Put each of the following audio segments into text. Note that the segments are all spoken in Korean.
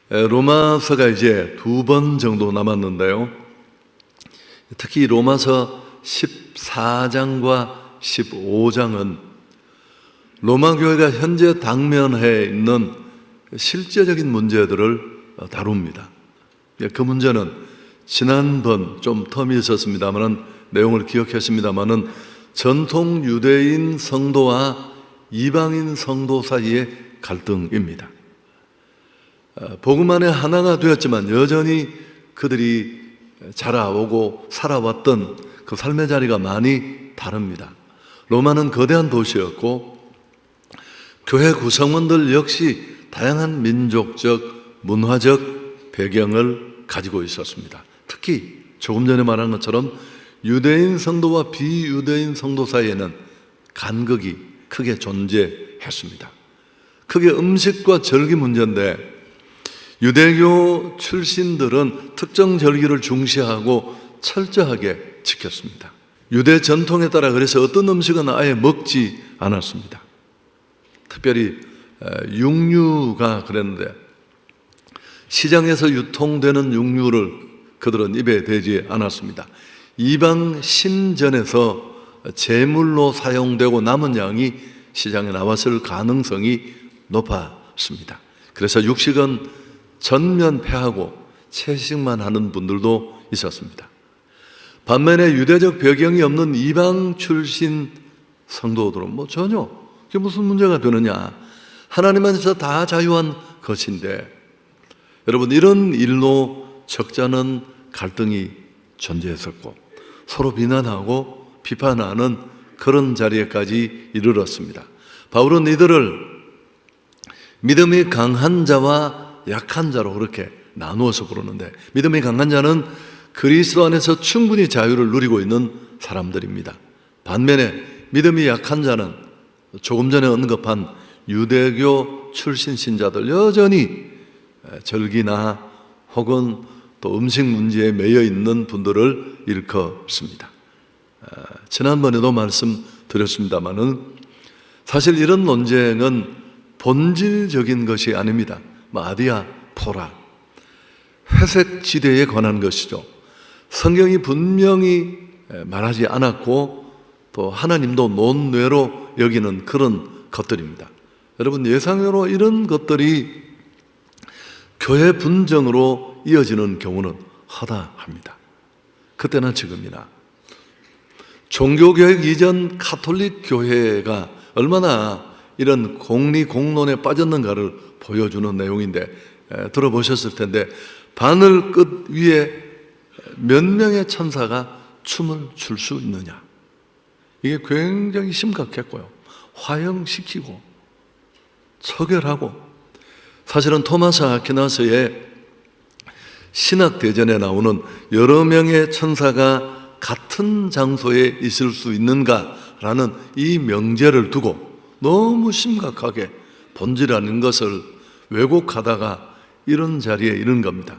로마서가 이제 2번 정도 남았는데요. 특히 로마서 14장과 15장은 로마 교회가 현재 당면해 있는 실제적인 문제들을 다룹니다. 그 문제는 지난번 좀 텀이 있었습니다만 내용을 기억했습니다만 전통 유대인 성도와 이방인 성도 사이의 갈등입니다. 복음 안에 하나가 되었지만 여전히 그들이 자라오고 살아왔던 그 삶의 자리가 많이 다릅니다. 로마는 거대한 도시였고 교회 구성원들 역시 다양한 민족적, 문화적 배경을 가지고 있었습니다. 특히 조금 전에 말한 것처럼 유대인 성도와 비유대인 성도 사이에는 간극이 크게 존재했습니다. 크게 음식과 절기 문제인데 유대교 출신들은 특정 절기를 중시하고 철저하게 지켰습니다. 유대 전통에 따라 그래서 어떤 음식은 아예 먹지 않았습니다. 특별히 육류가 그랬는데 시장에서 유통되는 육류를 그들은 입에 대지 않았습니다. 이방 신전에서 제물로 사용되고 남은 양이 시장에 나왔을 가능성이 높았습니다. 그래서 육식은 전면 패하고 채식만 하는 분들도 있었습니다. 반면에 유대적 배경이 없는 이방 출신 성도들은 전혀 그게 무슨 문제가 되느냐, 하나님 안에서 다 자유한 것인데, 여러분 이런 일로 적잖은 갈등이 존재했었고 서로 비난하고 비판하는 그런 자리에까지 이르렀습니다. 바울은 이들을 믿음이 강한 자와 약한 자로 그렇게 나누어서 부르는데, 믿음이 강한 자는 그리스도 안에서 충분히 자유를 누리고 있는 사람들입니다. 반면에 믿음이 약한 자는 조금 전에 언급한 유대교 출신 신자들, 여전히 절기나 혹은 또 음식 문제에 매여 있는 분들을 일컫습니다. 지난번에도 말씀드렸습니다마는 사실 이런 논쟁은 본질적인 것이 아닙니다. 아디아 포라, 회색 지대에 관한 것이죠. 성경이 분명히 말하지 않았고 또 하나님도 논외로 여기는 그런 것들입니다. 여러분 예상외로 이런 것들이 교회 분정으로 이어지는 경우는 허다합니다. 그때나 지금이나. 종교개혁 이전 가톨릭 교회가 얼마나 이런 공리공론에 빠졌는가를 보여주는 내용인데, 들어보셨을 텐데 바늘 끝 위에 몇 명의 천사가 춤을 출 수 있느냐, 이게 굉장히 심각했고요. 화형시키고 처결하고, 사실은 토마스 아퀴나스의 신학대전에 나오는 여러 명의 천사가 같은 장소에 있을 수 있는가라는 이 명제를 두고 너무 심각하게 본질이라는 것을 왜곡하다가 이런 자리에 이른 겁니다.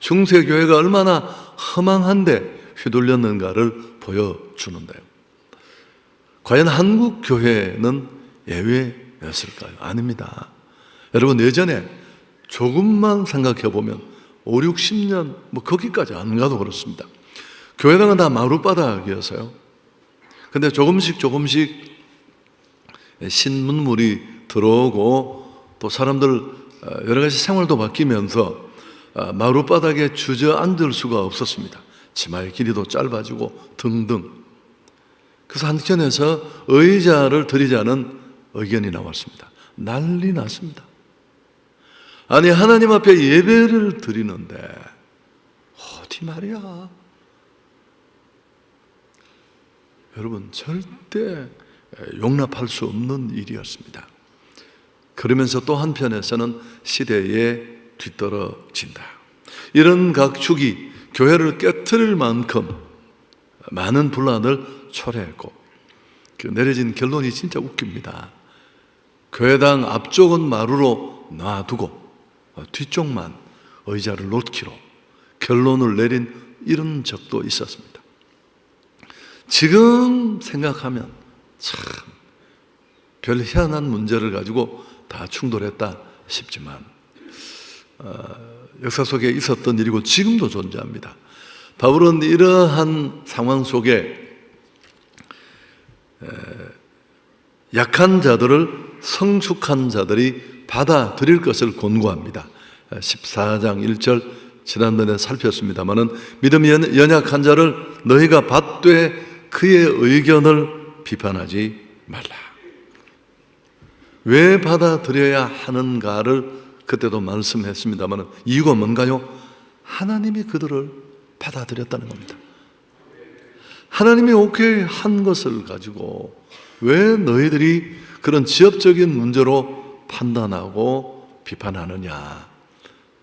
중세교회가 얼마나 허망한데 휘둘렸는가를 보여주는데요. 과연 한국 교회는 예외였을까요? 아닙니다. 여러분 예전에 조금만 생각해 보면 5, 60년 거기까지 안 가도 그렇습니다. 교회당은 다 마룻바닥이어서요. 근데 조금씩 신문물이 들어오고 또 사람들 여러 가지 생활도 바뀌면서 마룻바닥에 주저앉을 수가 없었습니다. 치마의 길이도 짧아지고 등등. 그래서 한켠에서 의자를 드리자는 의견이 나왔습니다. 난리 났습니다. 아니 하나님 앞에 예배를 드리는데 어디 말이야. 여러분 절대 용납할 수 없는 일이었습니다. 그러면서 또 한편에서는 시대에 뒤떨어진다. 이런 각축이 교회를 깨트릴 만큼 많은 분란을 초래했고, 내려진 결론이 진짜 웃깁니다. 교회당 앞쪽은 마루로 놔두고 뒤쪽만 의자를 놓기로 결론을 내린 이런 적도 있었습니다. 지금 생각하면 참 별 희한한 문제를 가지고 다 충돌했다 싶지만, 역사 속에 있었던 일이고 지금도 존재합니다. 바울은 이러한 상황 속에 약한 자들을 성숙한 자들이 받아들일 것을 권고합니다. 14장 1절 지난번에 살폈습니다마는 믿음이 연약한 자를 너희가 받되 그의 의견을 비판하지 말라. 왜 받아들여야 하는가를 그때도 말씀했습니다마는 이유가 뭔가요? 하나님이 그들을 받아들였다는 겁니다. 하나님이 오케이 한 것을 가지고 왜 너희들이 그런 지엽적인 문제로 판단하고 비판하느냐.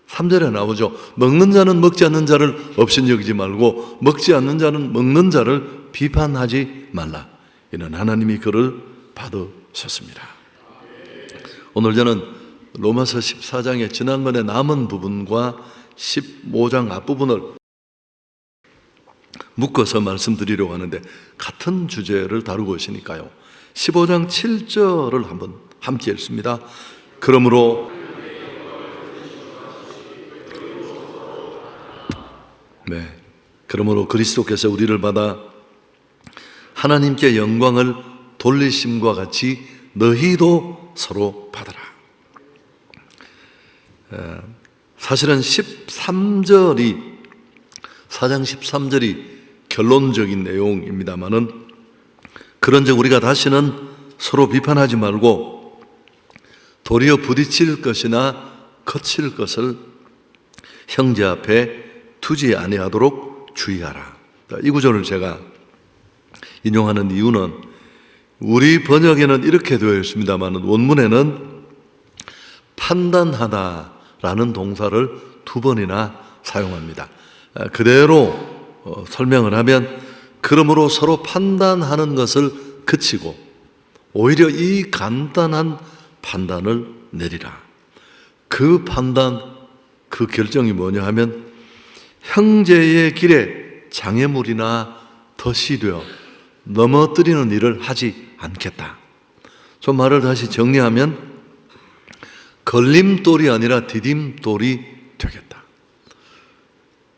3절에 나오죠. 먹는 자는 먹지 않는 자를 없인 여기지 말고 먹지 않는 자는 먹는 자를 비판하지 말라. 이는 하나님이 그를 받으셨습니다. 오늘 저는 로마서 14장의 지난번에 남은 부분과 15장 앞부분을 묶어서 말씀드리려고 하는데 같은 주제를 다루고 있으니까요. 15장 7절을 한번 함께 읽습니다. 그러므로 그리스도께서 우리를 받아 하나님께 영광을 돌리심과 같이 너희도 서로 받아라. 사실은 4장 13절이 결론적인 내용입니다만은 그런즉 우리가 다시는 서로 비판하지 말고 도리어 부딪힐 것이나 거칠 것을 형제 앞에 두지 아니하도록 주의하라. 이 구절을 제가 인용하는 이유는 우리 번역에는 이렇게 되어 있습니다만 원문에는 판단하다라는 동사를 2번이나 사용합니다. 그대로 설명을 하면 그러므로 서로 판단하는 것을 그치고 오히려 이 간단한 판단을 내리라. 그 판단, 그 결정이 뭐냐 하면 형제의 길에 장애물이나 덫이 되어 넘어뜨리는 일을 하지 않겠다. 좀 말을 다시 정리하면 걸림돌이 아니라 디딤돌이 되겠다.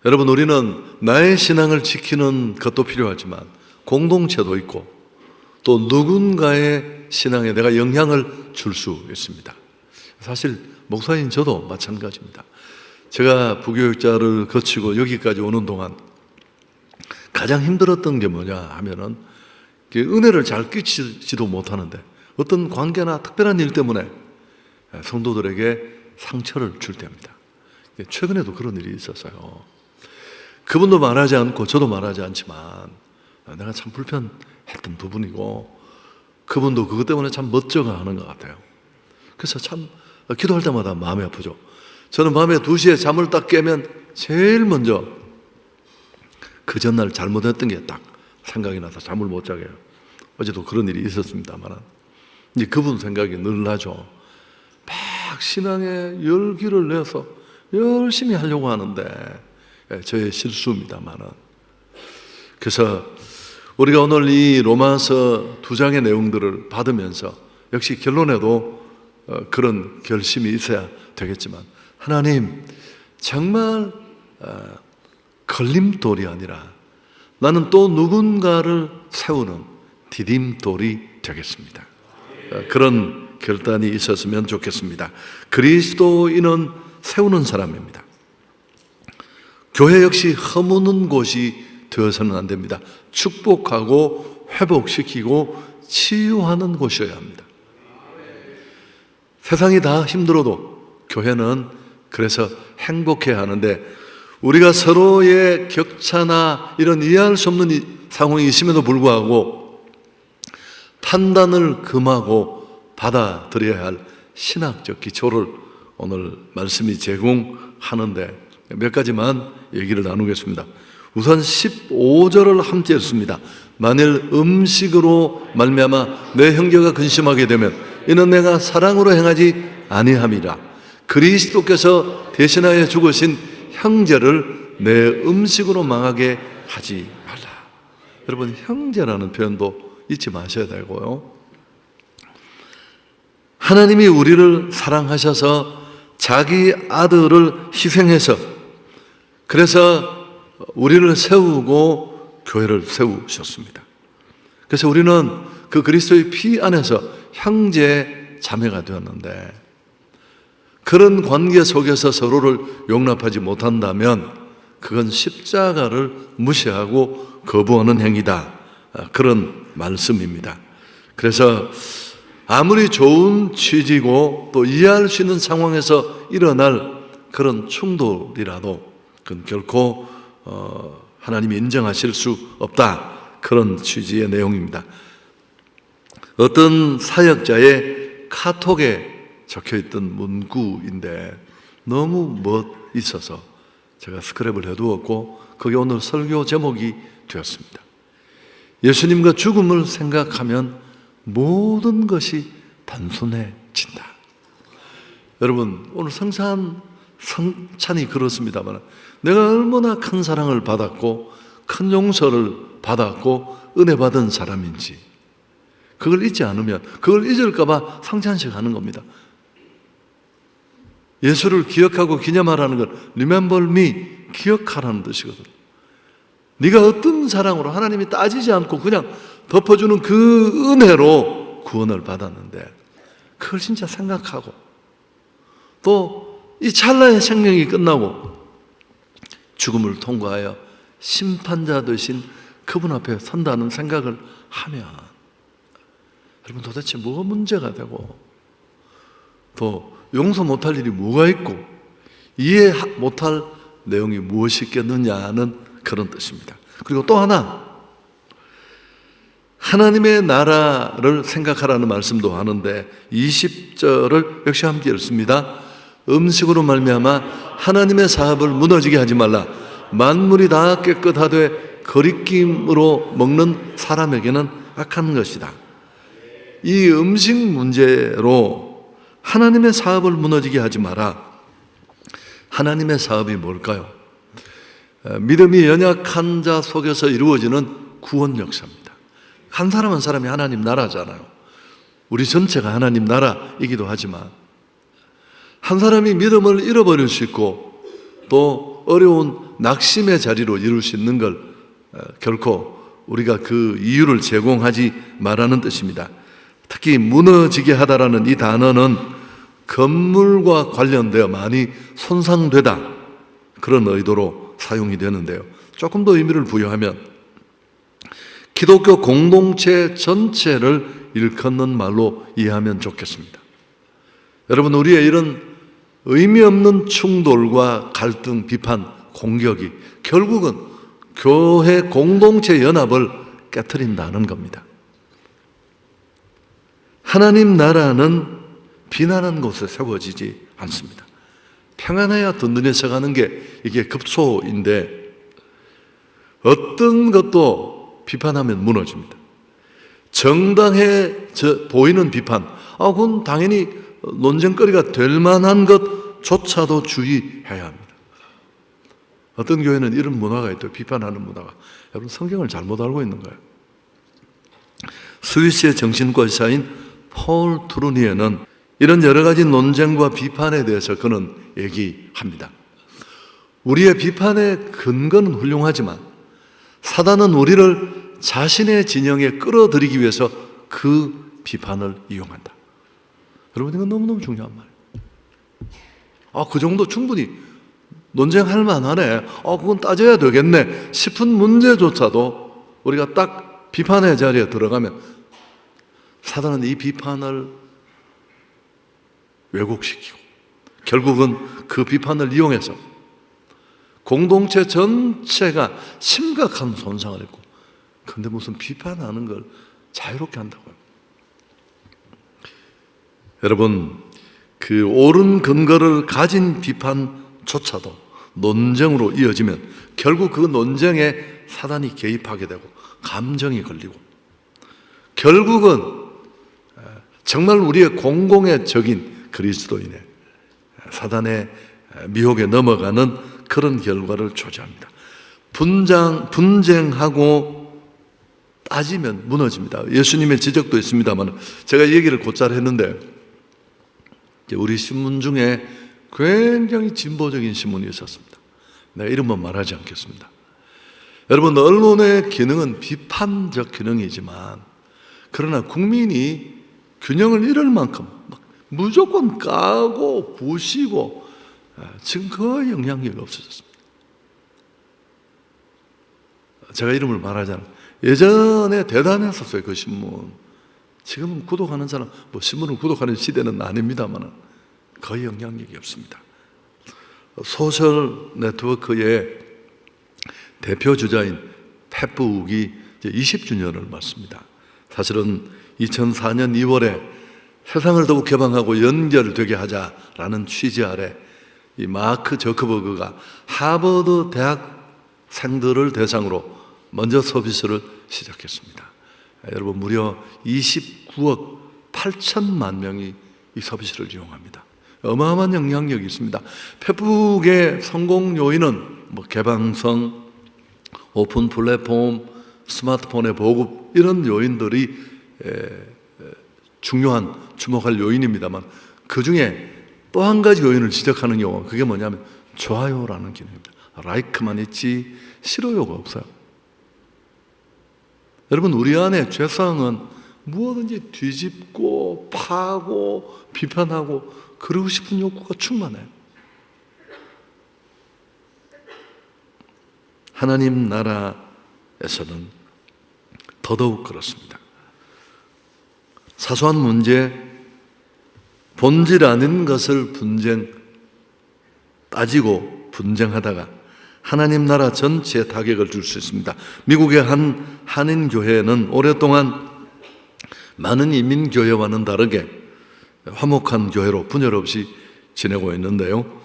여러분, 우리는 나의 신앙을 지키는 것도 필요하지만 공동체도 있고 또 누군가의 신앙에 내가 영향을 줄 수 있습니다. 사실 목사인 저도 마찬가지입니다. 제가 부교육자를 거치고 여기까지 오는 동안 가장 힘들었던 게 뭐냐 하면은 은혜를 잘 끼치지도 못하는데 어떤 관계나 특별한 일 때문에 성도들에게 상처를 줄 때입니다. 최근에도 그런 일이 있었어요. 그분도 말하지 않고 저도 말하지 않지만 내가 참 불편했던 부분이고 그분도 그것 때문에 참 멋져가는 것 같아요. 그래서 참 기도할 때마다 마음이 아프죠. 저는 밤에 2시에 잠을 딱 깨면 제일 먼저 그 전날 잘못했던 게 딱 생각이 나서 잠을 못 자게 해요. 어제도 그런 일이 있었습니다만 이제 그분 생각이 늘 나죠. 막 신앙에 열기를 내서 열심히 하려고 하는데 저의 실수입니다만은. 그래서 우리가 오늘 이 로마서 2장의 내용들을 받으면서 역시 결론에도 그런 결심이 있어야 되겠지만 하나님 정말 걸림돌이 아니라 나는 또 누군가를 세우는 디딤돌이 되겠습니다. 그런 결단이 있었으면 좋겠습니다. 그리스도인은 세우는 사람입니다. 교회 역시 허무는 곳이 되어서는 안 됩니다. 축복하고 회복시키고 치유하는 곳이어야 합니다. 세상이 다 힘들어도 교회는 그래서 행복해야 하는데 우리가 서로의 격차나 이런 이해할 수 없는 상황이 있음에도 불구하고 판단을 금하고 받아들여야 할 신학적 기초를 오늘 말씀이 제공하는데 몇 가지만 얘기를 나누겠습니다. 우선 15절을 함께 읽습니다. 만일 음식으로 말미암아 내 형제가 근심하게 되면 이는 내가 사랑으로 행하지 아니함이라. 그리스도께서 대신하여 죽으신 형제를 내 음식으로 망하게 하지 말라. 여러분, 형제라는 표현도 잊지 마셔야 되고요. 하나님이 우리를 사랑하셔서 자기 아들을 희생해서 그래서 우리를 세우고 교회를 세우셨습니다. 그래서 우리는 그 그리스도의 피 안에서 형제 자매가 되었는데 그런 관계 속에서 서로를 용납하지 못한다면 그건 십자가를 무시하고 거부하는 행위다. 그런 말씀입니다. 그래서 아무리 좋은 취지고 또 이해할 수 있는 상황에서 일어날 그런 충돌이라도 그건 결코 하나님이 인정하실 수 없다. 그런 취지의 내용입니다. 어떤 사역자의 카톡에 적혀있던 문구인데 너무 멋있어서 제가 스크랩을 해두었고 그게 오늘 설교 제목이 되었습니다. 예수님과 죽음을 생각하면 모든 것이 단순해진다. 여러분, 오늘 성찬이 그렇습니다만 내가 얼마나 큰 사랑을 받았고 큰 용서를 받았고 은혜 받은 사람인지 그걸 잊지 않으면 그걸 잊을까 봐 성찬식 하는 겁니다. 예수를 기억하고 기념하라는 건 Remember me, 기억하라는 뜻이거든. 네가 어떤 사랑으로 하나님이 따지지 않고 그냥 덮어주는 그 은혜로 구원을 받았는데 그걸 진짜 생각하고 또 이 찰나의 생명이 끝나고 죽음을 통과하여 심판자 되신 그분 앞에 선다는 생각을 하면 여러분 도대체 뭐가 문제가 되고 또 용서 못할 일이 뭐가 있고 이해 못할 내용이 무엇이 있겠느냐는 그런 뜻입니다. 그리고 또 하나 하나님의 나라를 생각하라는 말씀도 하는데 20절을 역시 함께 읽습니다. 음식으로 말미암아 하나님의 사업을 무너지게 하지 말라. 만물이 다 깨끗하되 거리낌으로 먹는 사람에게는 악한 것이다. 이 음식 문제로 하나님의 사업을 무너지게 하지 마라. 하나님의 사업이 뭘까요? 믿음이 연약한 자 속에서 이루어지는 구원 역사입니다. 한 사람 한 사람이 하나님 나라잖아요. 우리 전체가 하나님 나라이기도 하지만 한 사람이 믿음을 잃어버릴 수 있고 또 어려운 낙심의 자리로 이룰 수 있는 걸 결코 우리가 그 이유를 제공하지 말라는 뜻입니다. 특히 무너지게 하다라는 이 단어는 건물과 관련되어 많이 손상되다 그런 의도로 사용이 되는데요. 조금 더 의미를 부여하면 기독교 공동체 전체를 일컫는 말로 이해하면 좋겠습니다. 여러분, 우리의 이런 의미 없는 충돌과 갈등, 비판, 공격이 결국은 교회 공동체 연합을 깨트린다는 겁니다. 하나님 나라는 비난하는 곳에 세워지지 않습니다. 평안해야 든든해서 가는 게 이게 급소인데 어떤 것도 비판하면 무너집니다. 정당해 보이는 비판, 그건 당연히 논쟁거리가 될 만한 것조차도 주의해야 합니다. 어떤 교회는 이런 문화가 있대요. 비판하는 문화가. 여러분, 성경을 잘못 알고 있는 거예요. 스위스의 정신과 의사인 폴 트루니에는 이런 여러 가지 논쟁과 비판에 대해서 그는 얘기합니다. 우리의 비판의 근거는 훌륭하지만 사단은 우리를 자신의 진영에 끌어들이기 위해서 그 비판을 이용한다. 여러분, 이건 너무너무 중요한 말이에요. 그 정도 충분히 논쟁할 만하네. 그건 따져야 되겠네 싶은 문제조차도 우리가 딱 비판의 자리에 들어가면 사단은 이 비판을 왜곡시키고 결국은 그 비판을 이용해서 공동체 전체가 심각한 손상을 했고, 근데 무슨 비판하는 걸 자유롭게 한다고요. 여러분, 그 옳은 근거를 가진 비판조차도 논쟁으로 이어지면 결국 그 논쟁에 사단이 개입하게 되고 감정이 걸리고 결국은 정말 우리의 공공의 적인 그리스도인의 사단의 미혹에 넘어가는 그런 결과를 초래합니다. 분쟁하고 따지면 무너집니다. 예수님의 지적도 있습니다만 제가 이 얘기를 곧잘 했는데 우리 신문 중에 굉장히 진보적인 신문이 있었습니다. 내가 이름은 말하지 않겠습니다. 여러분, 언론의 기능은 비판적 기능이지만 그러나 국민이 균형을 잃을 만큼 무조건 까고 부시고 지금 거의 영향력이 없어졌습니다. 제가 이름을 말하지 않아요. 예전에 대단했었어요, 그 신문. 지금은 구독하는 사람, 신문을 구독하는 시대는 아닙니다만 거의 영향력이 없습니다. 소셜 네트워크의 대표 주자인 페북이 이제 20주년을 맞습니다. 사실은 2004년 2월에 세상을 더욱 개방하고 연결되게 하자라는 취지 아래 이 마크 저커버그가 하버드 대학생들을 대상으로 먼저 서비스를 시작했습니다. 여러분, 무려 29억 8천만 명이 이 서비스를 이용합니다. 어마어마한 영향력이 있습니다. 페북의 성공 요인은 개방성, 오픈 플랫폼, 스마트폰의 보급 이런 요인들이 중요한 주목할 요인입니다만 그 중에 또 한 가지 요인을 지적하는 경우가 그게 뭐냐면 좋아요라는 기능입니다. 라이크만 있지 싫어요가 없어요. 여러분, 우리 안에 죄성은 무엇든지 뒤집고 파고 비판하고 그러고 싶은 욕구가 충만해요. 하나님 나라에서는 더더욱 그렇습니다. 사소한 문제, 본질 아닌 것을 따지고 분쟁하다가 하나님 나라 전체에 타격을 줄 수 있습니다. 미국의 한 한인교회는 오랫동안 많은 이민교회와는 다르게 화목한 교회로 분열 없이 지내고 있는데요.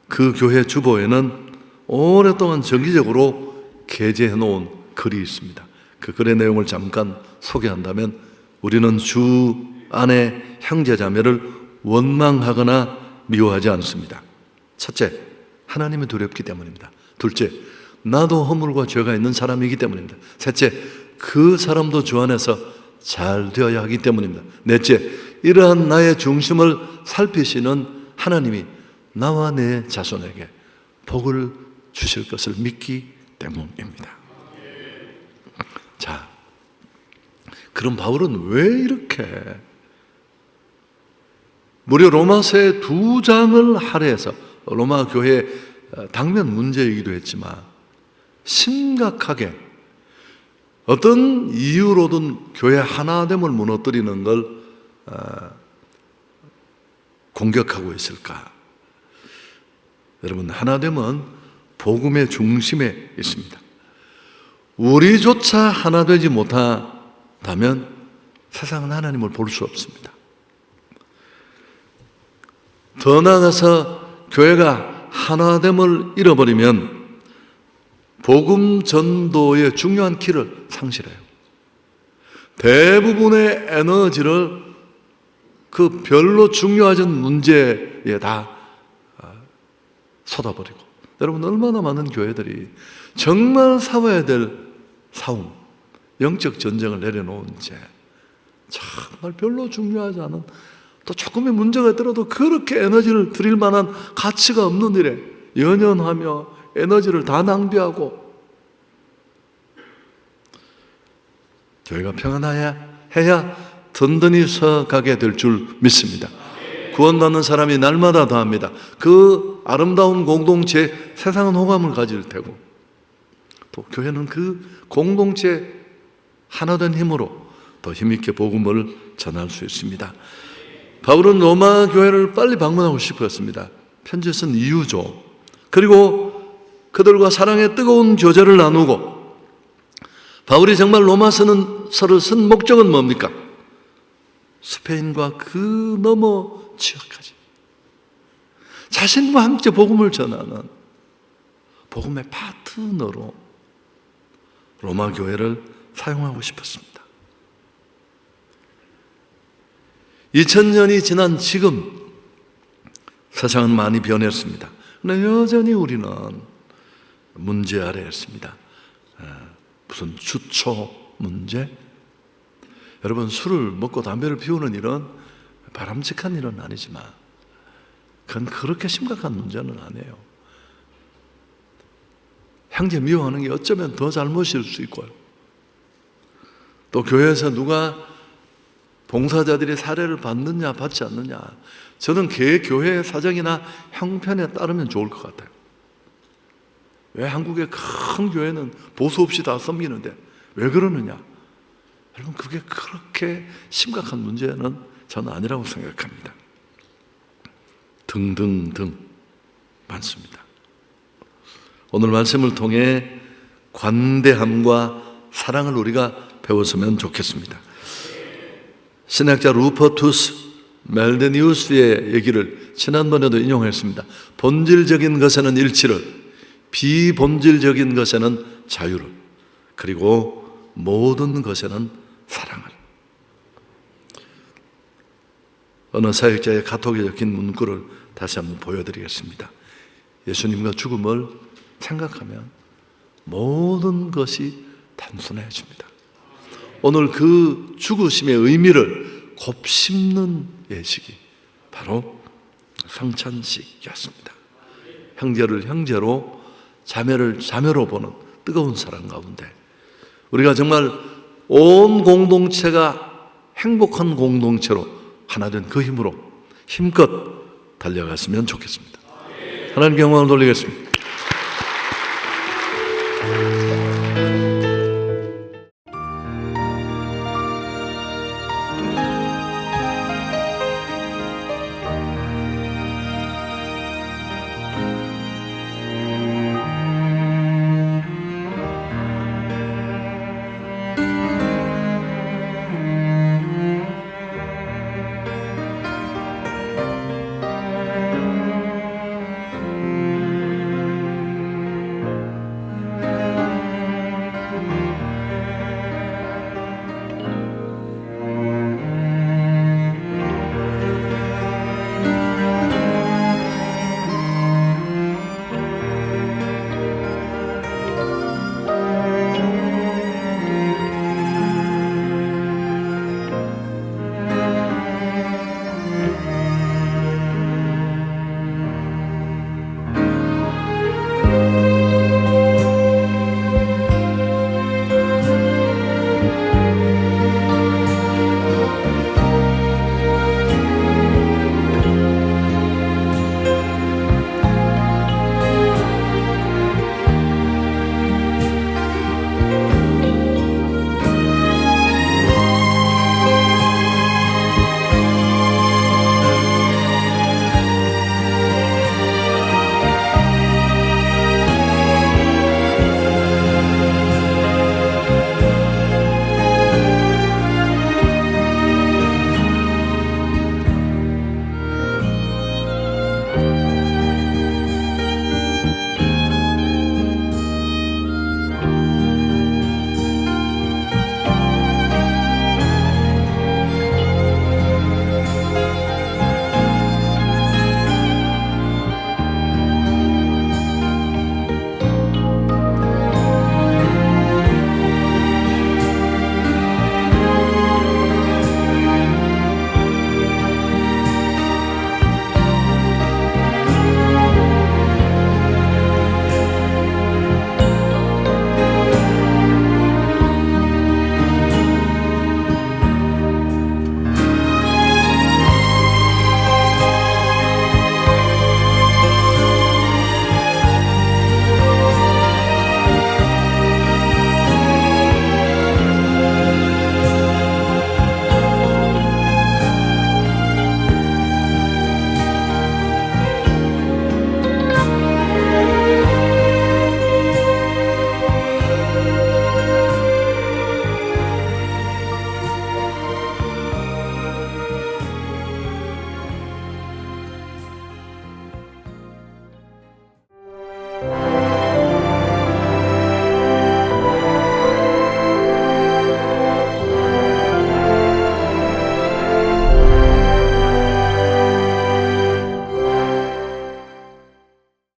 그 교회 주보에는 오랫동안 정기적으로 게재해 놓은 글이 있습니다. 그 글의 내용을 잠깐 소개한다면 우리는 주 안에 형제자매를 원망하거나 미워하지 않습니다. 첫째, 하나님이 두렵기 때문입니다. 둘째, 나도 허물과 죄가 있는 사람이기 때문입니다. 셋째, 그 사람도 주 안에서 잘 되어야 하기 때문입니다. 넷째, 이러한 나의 중심을 살피시는 하나님이 나와 내 자손에게 복을 주실 것을 믿기 때문입니다. 자, 그럼 바울은 왜 이렇게 무려 로마서의 2장을 할애해서 로마 교회 당면 문제이기도 했지만 심각하게 어떤 이유로든 교회 하나됨을 무너뜨리는 걸 공격하고 있을까? 여러분, 하나됨은 복음의 중심에 있습니다. 우리조차 하나 되지 못하다면 세상은 하나님을 볼 수 없습니다. 더 나아가서 교회가 하나됨을 잃어버리면 복음 전도의 중요한 키를 상실해요. 대부분의 에너지를 그 별로 중요하지 않은 문제에 다 쏟아버리고, 여러분, 얼마나 많은 교회들이 정말 싸워야 될 싸움, 영적 전쟁을 내려놓은 채 정말 별로 중요하지 않은, 또 조금의 문제가 있더라도 그렇게 에너지를 들일 만한 가치가 없는 일에 연연하며 에너지를 다 낭비하고, 교회가 평안해야 든든히 서가게 될 줄 믿습니다. 구원받는 사람이 날마다 더합니다. 그 아름다운 공동체에 세상은 호감을 가질 테고, 또 교회는 그 공동체 하나된 힘으로 더 힘있게 복음을 전할 수 있습니다. 바울은 로마 교회를 빨리 방문하고 싶었습니다. 편지 쓴 이유죠. 그리고 그들과 사랑의 뜨거운 교제를 나누고, 바울이 정말 로마서를 쓴 목적은 뭡니까? 스페인과 그 너머 지역까지 자신과 함께 복음을 전하는 복음의 파트너로 로마 교회를 사용하고 싶었습니다. 2000년이 지난 지금 세상은 많이 변했습니다. 그러나 여전히 우리는 문제 아래에 있습니다. 무슨 주초 문제? 여러분, 술을 먹고 담배를 피우는 일은 바람직한 일은 아니지만 그건 그렇게 심각한 문제는 아니에요. 형제 미워하는 게 어쩌면 더 잘못일 수 있고요. 또 교회에서 누가 봉사자들이 사례를 받느냐 받지 않느냐, 저는 교회의 사정이나 형편에 따르면 좋을 것 같아요. 왜 한국의 큰 교회는 보수 없이 다 섬기는데 왜 그러느냐? 여러분, 그게 그렇게 심각한 문제는 저는 아니라고 생각합니다. 등등등 많습니다. 오늘 말씀을 통해 관대함과 사랑을 우리가 배웠으면 좋겠습니다. 신학자 루퍼투스 멜데니우스의 얘기를 지난번에도 인용했습니다. 본질적인 것에는 일치를, 비본질적인 것에는 자유를, 그리고 모든 것에는 사랑을. 어느 사역자의 카톡에 적힌 문구를 다시 한번 보여드리겠습니다. 예수님과 죽음을 생각하면 모든 것이 단순해집니다. 오늘 그 죽으심의 의미를 곱씹는 예식이 바로 성찬식이었습니다. 형제를 형제로, 자매를 자매로 보는 뜨거운 사랑 가운데 우리가 정말 온 공동체가 행복한 공동체로 하나 된 그 힘으로 힘껏 달려갔으면 좋겠습니다. 하나님께 영광을 돌리겠습니다.